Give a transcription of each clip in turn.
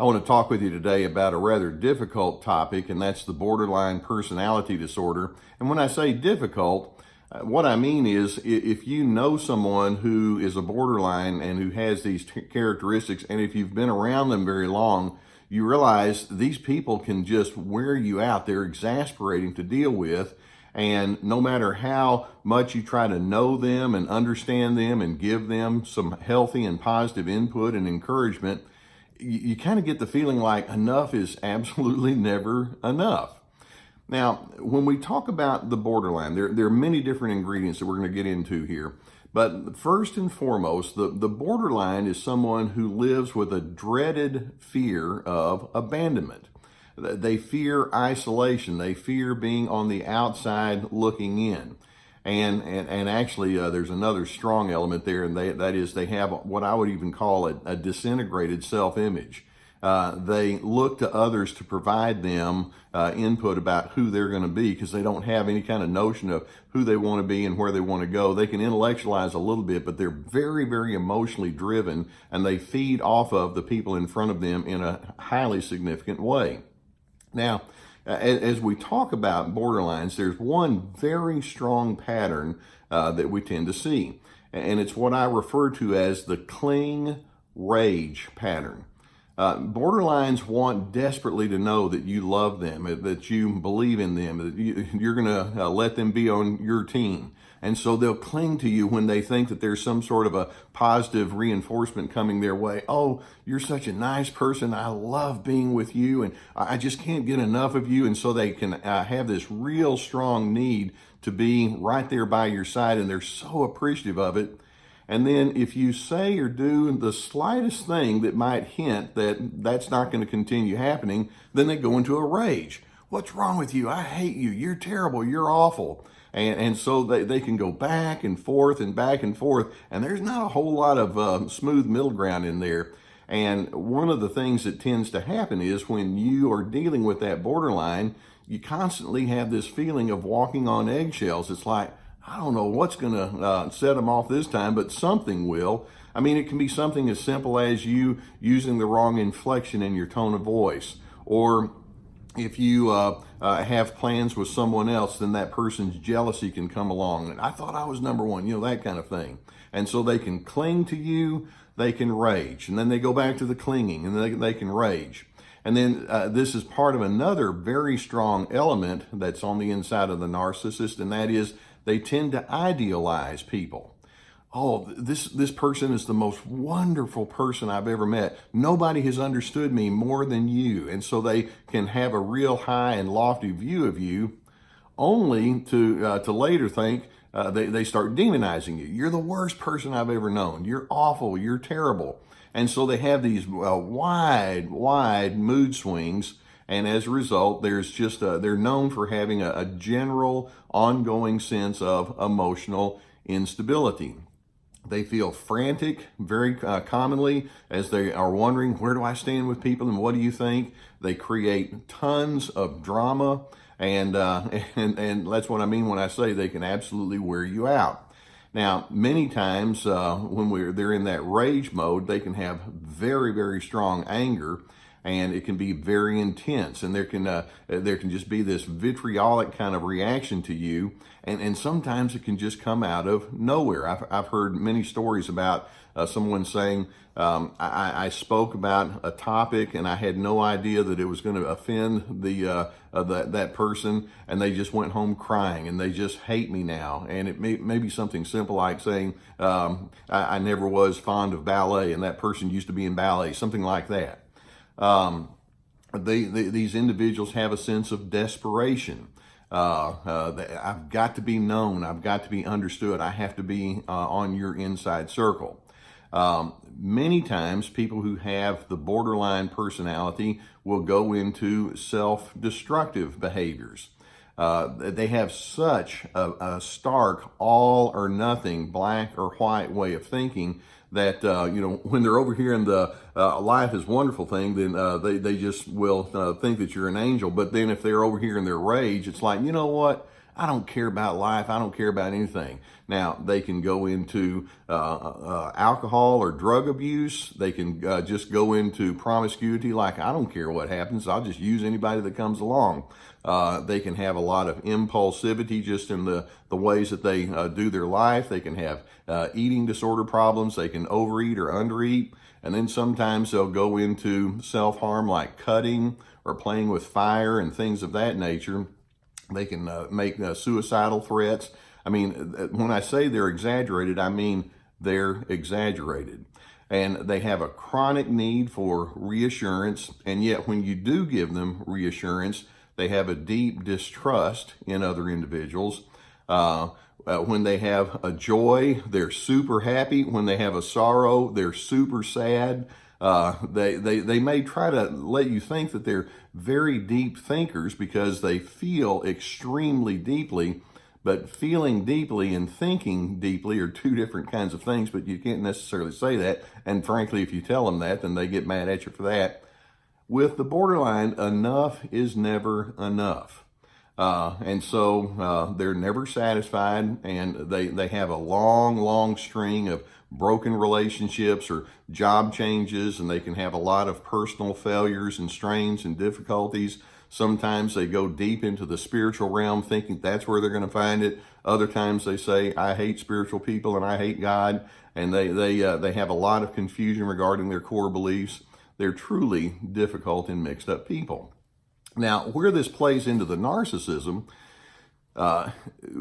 I want to talk with you today about a rather difficult topic, and that's the borderline personality disorder. And when I say difficult, what I mean is if you know someone who is a borderline and who has these characteristics, and if you've been around them very long, you realize these people can just wear you out. They're exasperating to deal with. And no matter how much you try to know them and understand them and give them some healthy and positive input and encouragement, you kind of get the feeling like enough is absolutely never enough. Now, when we talk about the borderline, there are many different ingredients that we're going to get into here. But first and foremost, the borderline is someone who lives with a dreaded fear of abandonment. They fear isolation. They fear being on the outside looking in. And actually, there's another strong element there, and that is they have what I would even call a disintegrated self-image. They look to others to provide them input about who they're going to be because they don't have any kind of notion of who they want to be and where they want to go. They can intellectualize a little bit, but they're very, very emotionally driven, and they feed off of the people in front of them in a highly significant way. Now, as we talk about borderlines, there's one very strong pattern that we tend to see, and it's what I refer to as the cling rage pattern. Borderlines want desperately to know that you love them, that you believe in them, that you're going to let them be on your team. And so they'll cling to you when they think that there's some sort of a positive reinforcement coming their way. Oh, you're such a nice person. I love being with you, and I just can't get enough of you. And so they can have this real strong need to be right there by your side, and they're so appreciative of it. And then if you say or do the slightest thing that might hint that that's not going to continue happening, then they go into a rage. What's wrong with you? I hate you. You're terrible. You're awful. And so they can go back and forth, and there's not a whole lot of smooth middle ground in there. And one of the things that tends to happen is when you are dealing with that borderline, you constantly have this feeling of walking on eggshells. It's like, I don't know what's going to set them off this time, but something will. I mean, it can be something as simple as you using the wrong inflection in your tone of voice, or if you have plans with someone else, then that person's jealousy can come along. And I thought I was number one, that kind of thing. And so they can cling to you, they can rage, and then they go back to the clinging, and they can rage. And then this is part of another very strong element that's on the inside of the narcissist, and that is they tend to idealize people. Oh, this person is the most wonderful person I've ever met. Nobody has understood me more than you. And so they can have a real high and lofty view of you, only to later think they start demonizing you. You're the worst person I've ever known. You're awful. You're terrible. And so they have these wide mood swings. And as a result, there's just they're known for having a general, ongoing sense of emotional instability. They feel frantic very commonly as they are wondering, where do I stand with people and what do you think? They create tons of drama, and that's what I mean when I say they can absolutely wear you out. Now, many times when they're in that rage mode, they can have very, very strong anger, and it can be very intense, and there can just be this vitriolic kind of reaction to you, and sometimes it can just come out of nowhere. I've heard many stories about someone saying, I spoke about a topic and I had no idea that it was going to offend that person, and they just went home crying and they just hate me now. And it may be something simple like saying, I never was fond of ballet, and that person used to be in ballet, something like that. These individuals have a sense of desperation. I've got to be known. I've got to be understood. I have to be on your inside circle. Many times people who have the borderline personality will go into self-destructive behaviors. They have such a stark all or nothing, black or white way of thinking that, when they're over here in the life is wonderful thing, then they just will think that you're an angel. But then if they're over here in their rage, it's like, you know what? I don't care about life. I don't care about anything. Now, they can go into alcohol or drug abuse. They can just go into promiscuity, like, I don't care what happens. I'll just use anybody that comes along. They can have a lot of impulsivity just in the ways that they do their life. They can have eating disorder problems. They can overeat or undereat. And then sometimes they'll go into self-harm, like cutting or playing with fire and things of that nature. They can make suicidal threats. I mean, when I say they're exaggerated, I mean they're exaggerated. And they have a chronic need for reassurance. And yet when you do give them reassurance, they have a deep distrust in other individuals. When they have a joy, they're super happy. When they have a sorrow, they're super sad. They may try to let you think that they're very deep thinkers because they feel extremely deeply, but feeling deeply and thinking deeply are two different kinds of things, but you can't necessarily say that. And frankly, if you tell them that, then they get mad at you for that. With the borderline, enough is never enough. And so they're never satisfied, and they have a long string of broken relationships or job changes, and they can have a lot of personal failures and strains and difficulties. Sometimes they go deep into the spiritual realm thinking that's where they're going to find it. Other times they say, I hate spiritual people and I hate God, and they have a lot of confusion regarding their core beliefs. They're truly difficult and mixed up people. Now, where this plays into the narcissism,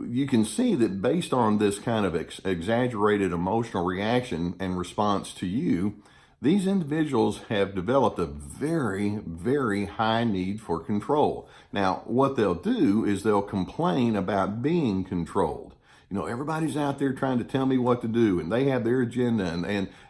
you can see that based on this kind of exaggerated emotional reaction and response to you, these individuals have developed a very high need for control. Now, what they'll do is they'll complain about being controlled. You know, everybody's out there trying to tell me what to do, and they have their agenda,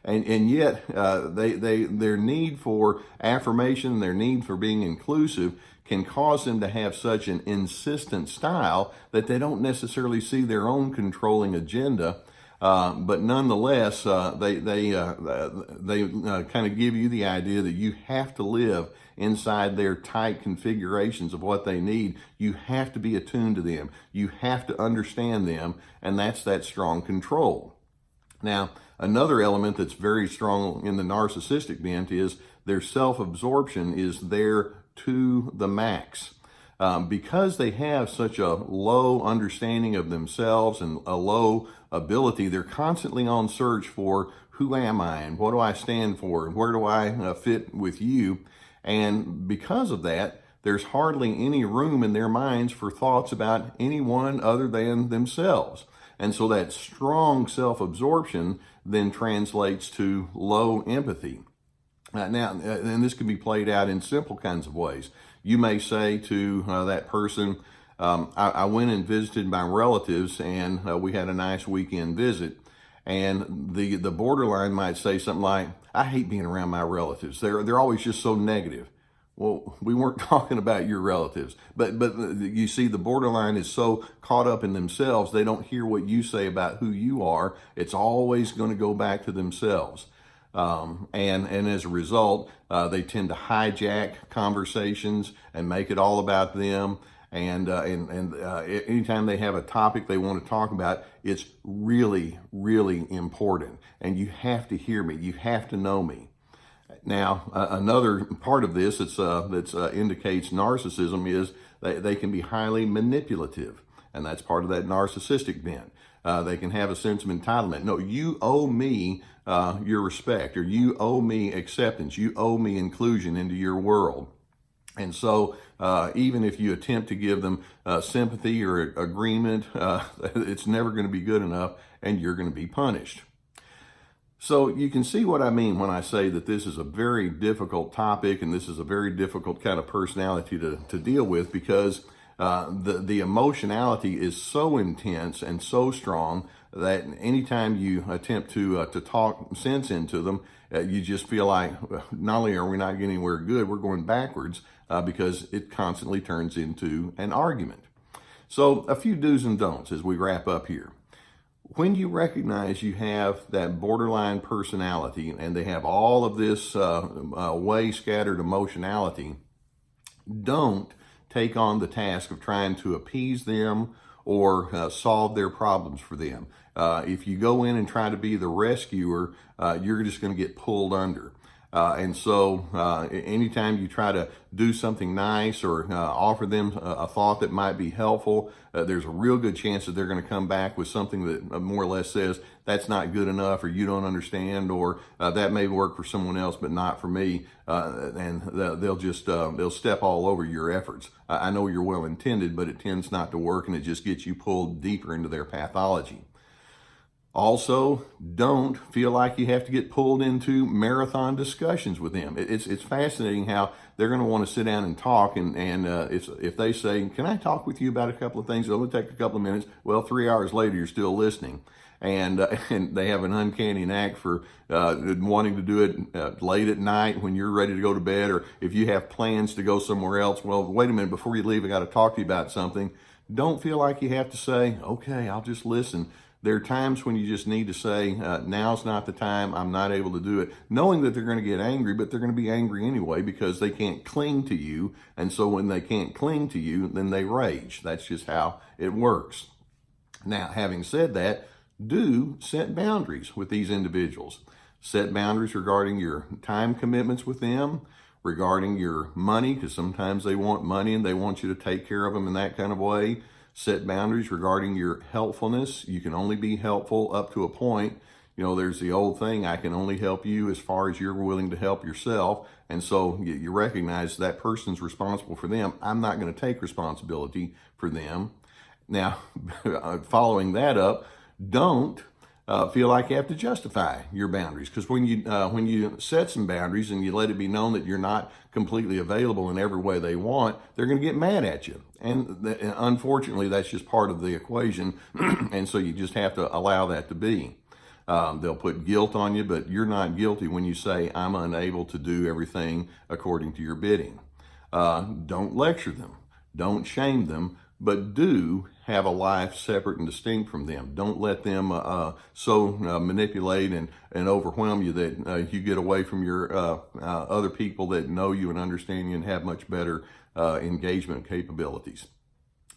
and yet their need for affirmation, their need for being inclusive can cause them to have such an insistent style that they don't necessarily see their own controlling agenda. But nonetheless, they kind of give you the idea that you have to live inside their tight configurations of what they need. You have to be attuned to them. You have to understand them, and that's that strong control. Now, another element that's very strong in the narcissistic bent is their self-absorption is there to the max. Because they have such a low understanding of themselves and a low ability, they're constantly on search for who am I and what do I stand for and where do I fit with you. And because of that, there's hardly any room in their minds for thoughts about anyone other than themselves. And so that strong self-absorption then translates to low empathy. Now, and this can be played out in simple kinds of ways. You may say to that person, I went and visited my relatives, and we had a nice weekend visit. And the borderline might say something like, I hate being around my relatives. They're always just so negative. Well, we weren't talking about your relatives. But you see, the borderline is so caught up in themselves, they don't hear what you say about who you are. It's always going to go back to themselves. And as a result, they tend to hijack conversations and make it all about them. And anytime they have a topic they want to talk about, it's really important. And you have to hear me. You have to know me. Now, another part of this that indicates narcissism is they can be highly manipulative. And that's part of that narcissistic bent. They can have a sense of entitlement. No, you owe me your respect, or you owe me acceptance. You owe me inclusion into your world. And so even if you attempt to give them sympathy or agreement, it's never going to be good enough, and you're going to be punished. So you can see what I mean when I say that this is a very difficult topic, and this is a very difficult kind of personality to deal with, because the emotionality is so intense and so strong that anytime you attempt to talk sense into them, you just feel like not only are we not getting anywhere good, we're going backwards because it constantly turns into an argument. So a few do's and don'ts as we wrap up here. When you recognize you have that borderline personality and they have all of this way scattered emotionality, don't take on the task of trying to appease them or solve their problems for them. If you go in and try to be the rescuer, you're just going to get pulled under. And so anytime you try to do something nice or offer them a thought that might be helpful, there's a real good chance that they're going to come back with something that more or less says, that's not good enough, or you don't understand, or that may work for someone else, but not for me. And they'll step all over your efforts. I know you're well intended, but it tends not to work, and it just gets you pulled deeper into their pathology. Also, don't feel like you have to get pulled into marathon discussions with them. It's fascinating how they're going to want to sit down and talk, and if they say, can I talk with you about a couple of things? It'll only take a couple of minutes. Well, 3 hours later, you're still listening. And they have an uncanny knack for wanting to do it late at night when you're ready to go to bed, or if you have plans to go somewhere else. Well, wait a minute, before you leave, I got to talk to you about something. Don't feel like you have to say, okay, I'll just listen. There are times when you just need to say, now's not the time, I'm not able to do it, knowing that they're going to get angry, but they're going to be angry anyway because they can't cling to you. And so when they can't cling to you, then they rage. That's just how it works. Now, having said that, do set boundaries with these individuals. Set boundaries regarding your time commitments with them, regarding your money, because sometimes they want money and they want you to take care of them in that kind of way. Set boundaries regarding your helpfulness. You can only be helpful up to a point. You know, there's the old thing, I can only help you as far as you're willing to help yourself. And so you recognize that person's responsible for them. I'm not going to take responsibility for them. Now, following that up, don't feel like you have to justify your boundaries, because when you set some boundaries and you let it be known that you're not completely available in every way they want, they're going to get mad at you. And unfortunately, that's just part of the equation. And so you just have to allow that to be. They'll put guilt on you, but you're not guilty when you say, I'm unable to do everything according to your bidding. Don't lecture them. Don't shame them, but do have a life separate and distinct from them. Don't let them manipulate and overwhelm you that you get away from your other people that know you and understand you and have much better engagement capabilities.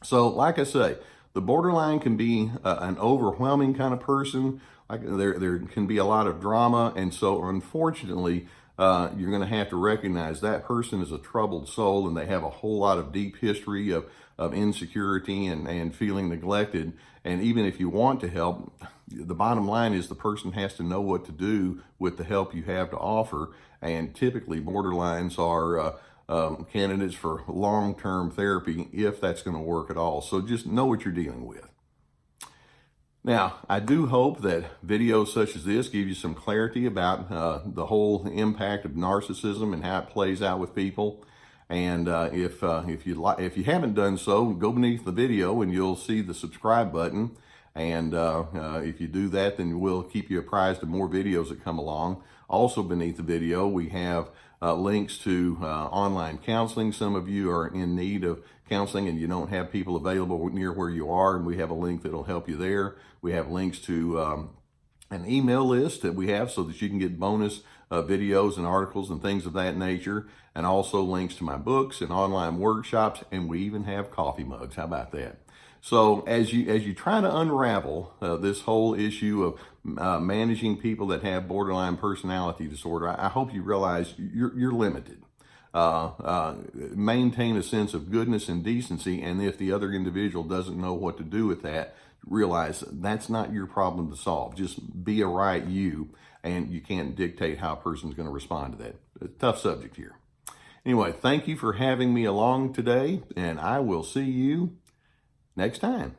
So, like I say, the borderline can be an overwhelming kind of person. Like there can be a lot of drama, and so unfortunately, you're going to have to recognize that person is a troubled soul, and they have a whole lot of deep history of insecurity and feeling neglected. And even if you want to help, the bottom line is the person has to know what to do with the help you have to offer. And typically borderlines are candidates for long-term therapy if that's going to work at all. So just know what you're dealing with. Now, I do hope that videos such as this give you some clarity about the whole impact of narcissism and how it plays out with people. And if you haven't done so, go beneath the video and you'll see the subscribe button. And if you do that, then we'll keep you apprised of more videos that come along. Also beneath the video, we have links to online counseling. Some of you are in need of counseling and you don't have people available near where you are, and we have a link that'll help you there. We have links to an email list that we have so that you can get bonus videos and articles and things of that nature, and also links to my books and online workshops, and we even have coffee mugs. How about that? So as you try to unravel this whole issue of managing people that have borderline personality disorder, I hope you realize you're limited. Maintain a sense of goodness and decency, and if the other individual doesn't know what to do with that, realize that's not your problem to solve. Just be a right you, and you can't dictate how a person's going to respond to that. It's a tough subject here. Anyway, thank you for having me along today, and I will see you next time.